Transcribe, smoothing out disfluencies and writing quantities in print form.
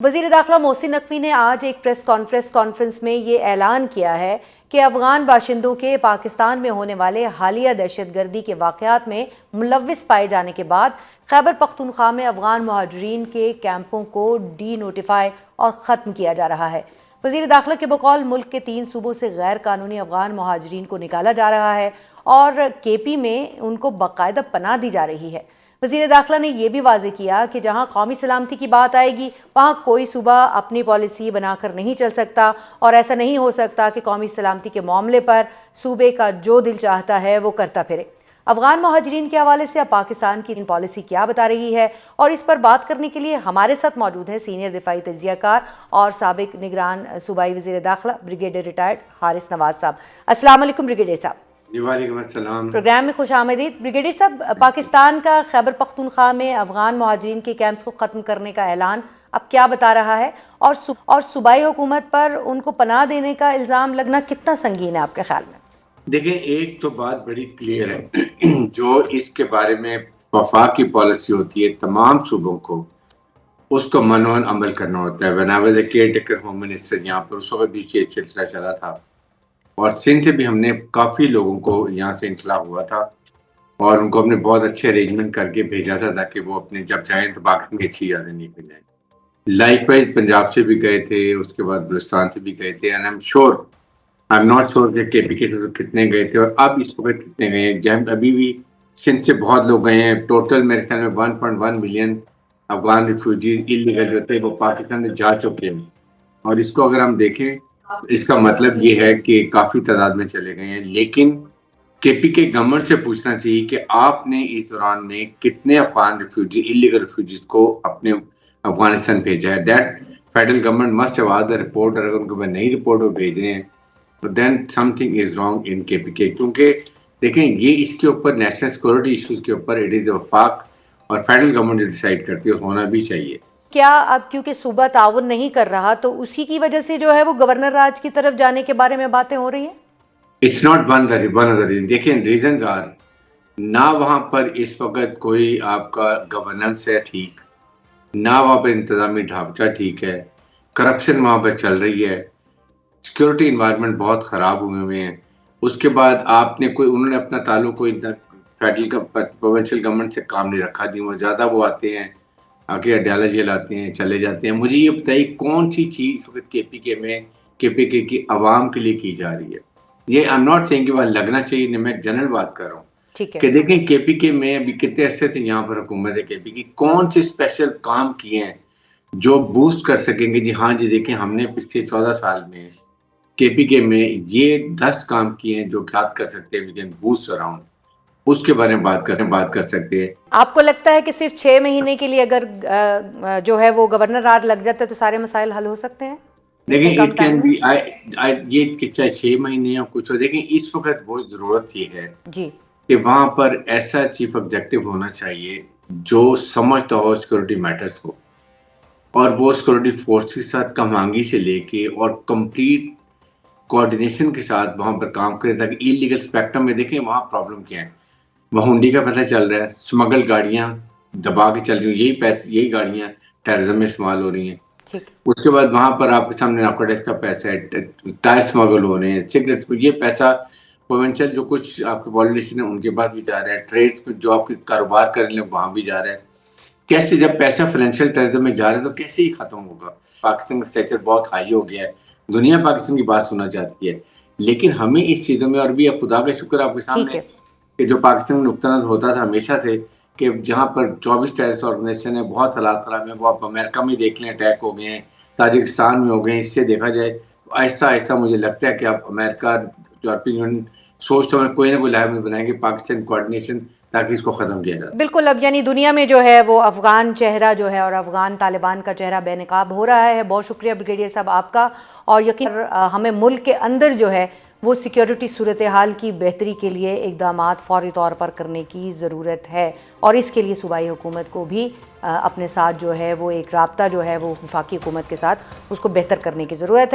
وزیر داخلہ محسن نقوی نے آج ایک پریس کانفرنس میں یہ اعلان کیا ہے کہ افغان باشندوں کے پاکستان میں ہونے والے حالیہ دہشت گردی کے واقعات میں ملوث پائے جانے کے بعد خیبر پختونخوا میں افغان مہاجرین کے کیمپوں کو ڈی نوٹیفائی اور ختم کیا جا رہا ہے۔ وزیر داخلہ کے بقول ملک کے 3 صوبوں سے غیر قانونی افغان مہاجرین کو نکالا جا رہا ہے اور کے پی میں ان کو باقاعدہ پناہ دی جا رہی ہے۔ وزیر داخلہ نے یہ بھی واضح کیا کہ جہاں قومی سلامتی کی بات آئے گی وہاں کوئی صوبہ اپنی پالیسی بنا کر نہیں چل سکتا اور ایسا نہیں ہو سکتا کہ قومی سلامتی کے معاملے پر صوبے کا جو دل چاہتا ہے وہ کرتا پھرے۔ افغان مہاجرین کے حوالے سے اب پاکستان کی پالیسی کیا بتا رہی ہے اور اس پر بات کرنے کے لیے ہمارے ساتھ موجود ہیں سینئر دفاعی تجزیہ کار اور سابق نگران صوبائی وزیر داخلہ بریگیڈیئر ریٹائرڈ حارث نواز صاحب۔ السلام علیکم بریگیڈیئر صاحب۔ وعلیکم السلام۔ پروگرام میں خوش آمدید۔ بریگیڈیئر صاحب، پاکستان کا خیبر پختونخوا میں افغان مہاجرین کے کیمپس کو ختم کرنے کا اعلان اب کیا بتا رہا ہے اور صوبائی حکومت پر ان کو پناہ دینے کا الزام لگنا کتنا سنگین ہے آپ کے خیال میں؟ دیکھیں، ایک تو بات بڑی کلیئر ہے، جو اس کے بارے میں وفاق کی پالیسی ہوتی ہے تمام صوبوں کو اس کو منوان عمل کرنا ہوتا ہے۔ when I was a caretaker home minister یہاں پر اس وقت بھی یہ سلسلہ چلا تھا اور سندھ سے بھی ہم نے کافی لوگوں کو یہاں سے انخلا ہوا تھا اور ان کو ہم نے بہت اچھے ارینجمنٹ کر کے بھیجا تھا تاکہ وہ اپنے جب جائیں تو باقی کی اچھی یادیں نہیں کر جائیں۔ لائک وائز پنجاب سے بھی گئے تھے، اس کے بعد بلوچستان سے بھی گئے تھے، and I am not sure کہ کے پی کے سے کتنے گئے تھے اور اب اس وقت کتنے گئے ہیں۔ جہاں ابھی بھی سندھ سے بہت لوگ گئے ہیں، ٹوٹل میرے خیال میں 1.1 ملین افغان ریفیوجیز اللیگل جو تھے وہ پاکستان میں جا چکے ہیں، اور اس کو اگر ہم دیکھیں اس کا مطلب یہ ہے کہ کافی تعداد میں چلے گئے ہیں۔ لیکن کے پی کے گورنمنٹ سے پوچھنا چاہیے کہ آپ نے اس دوران میں کتنے افغان ریفیوجی اللیگل ریفیوجیز کو اپنے افغانستان بھیجا ہے۔ That federal government must have asked the report, اور اگر ان کو نہیں رپورٹ وہ بھیج رہے ہیں تو دین some thing is wrong in کے پی کے، کیونکہ دیکھیں یہ اس کے اوپر نیشنل سیکورٹی ایشوز کے اوپر اٹ از وفاق اور فیڈرل گورنمنٹ جو ڈیسائیڈ کرتی ہے ہونا بھی چاہیے۔ کیا اب کیونکہ صوبہ تعاون نہیں کر رہا تو اسی کی وجہ سے جو ہے وہ گورنر راج کی طرف جانے کے بارے میں باتیں ہو رہی ہیں؟ It's not one of the reason. دیکھیں ریزنز آر نہ وہاں پر اس وقت کوئی آپ کا گورننس ہے ٹھیک، نہ وہاں پہ انتظامی ڈھانچہ ٹھیک ہے، کرپشن وہاں پہ چل رہی ہے، سیکورٹی انوائرمنٹ بہت خراب ہوئے ہیں۔ اس کے بعد آپ نے انہوں نے اپنا تعلق کوئی فیڈرل پروونشل گورنمنٹ سے کام نہیں رکھا دی، وہ زیادہ وہ آتے ہیں آگے ایڈیالوجی لاتے ہیں چلے جاتے ہیں۔ مجھے یہ بتائیے کون سی چیز اس وقت کے پی کے میں کے پی کے کی عوام کے لیے کی جا رہی ہے؟ یہ آئی ایم ناٹ سینگ کہ وہاں لگنا چاہیے، نہیں، میں جنرل بات کر رہا ہوں کہ دیکھیں کے پی کے میں ابھی کتنے عرصے سے یہاں پر حکومت ہے، کے پی کی کون سے اسپیشل کام کیے ہیں جو بوسٹ کر سکیں گے؟ جی ہاں جی، دیکھیں ہم نے پچھلے 14 سال میں کے پی کے میں یہ 10 کام کیے ہیں جو یاد کر سکتے ہیں، وی کین بوسٹ اراؤنڈ، اس کے بارے میں بات کر سکتے ہیں۔ آپ کو لگتا ہے کہ صرف 6 مہینے کے لیے اگر جو ہے وہ گورنر راج لگ جاتا ہے تو سارے مسائل حل ہو سکتے ہیں؟ دیکھیں اٹ کین بی یہ کہ چاہے 6 مہینے یا کچھ ہو، دیکھیں اس وقت وہ ضرورت یہ ہے جی کہ وہاں پر ایسا چیف آبجیکٹو ہونا چاہیے جو سمجھتا ہو سیکورٹی میٹرز کو، اور وہ سیکورٹی فورس کے ساتھ کم آہنگی سے لے کے اور کمپلیٹ کوآرڈینیشن کے ساتھ وہاں پر کام کریں تاکہ اللیگل اسپیکٹرم میں دیکھیں وہاں پرابلم کیا ہے۔ وہ ہنڈی کا پیسہ چل رہا ہے، اسمگل گاڑیاں دبا کے چل رہی ہیں، یہی گاڑیاں ٹیررزم میں استعمال ہو رہی ہیں۔ اس کے بعد وہاں پر آپ کے سامنے نارکوٹکس کا پیسہ ہے، ٹائر اسمگل ہو رہے ہیں، سگریٹس کو، یہ پیسہ پروونشل جو کچھ آپ کے پالیٹیشین ہیں ان کے پاس بھی جا رہا ہے، ٹریڈس میں جو آپ کے کاروبار کر لیں وہاں بھی جا رہا ہے۔ کیسے جب پیسہ فائنینشیل ٹیررزم میں جا رہا ہے تو کیسے ہی ختم ہوگا؟ پاکستان کا اسٹیچر بہت ہائی ہو گیا ہے، دنیا پاکستان کی بات سننا چاہتی ہے، لیکن ہمیں اس چیزوں میں، اور بھی اب خدا کا شکر آپ کے سامنے کہ جو پاکستان میں نقطہ نظر ہوتا تھا ہمیشہ سے کہ جہاں پر 24 ٹیررسٹ آرگنائزیشن ہے، بہت حالات خراب ہیں، وہ آپ امریکہ میں دیکھ لیں اٹیک ہو گئے ہیں، تاجکستان میں ہو گئے ہیں، اس سے دیکھا جائے تو آہستہ آہستہ مجھے لگتا ہے کہ اب امریکہ، یورپین یونین سوچتا ہے کوئی نہ کوئی لائن بنائیں گے پاکستان کوآرڈینیشن تاکہ اس کو ختم کیا جائے۔ بالکل، اب یعنی دنیا میں جو ہے وہ افغان چہرہ جو ہے اور افغان طالبان کا چہرہ بے نقاب ہو رہا ہے۔ بہت شکریہ بریگیڈیئر صاحب آپ کا، اور یقین ہمیں ملک کے اندر جو ہے وہ سیکیورٹی صورتحال کی بہتری کے لیے اقدامات فوری طور پر کرنے کی ضرورت ہے، اور اس کے لیے صوبائی حکومت کو بھی اپنے ساتھ جو ہے وہ ایک رابطہ جو ہے وہ وفاقی حکومت کے ساتھ اس کو بہتر کرنے کی ضرورت ہے۔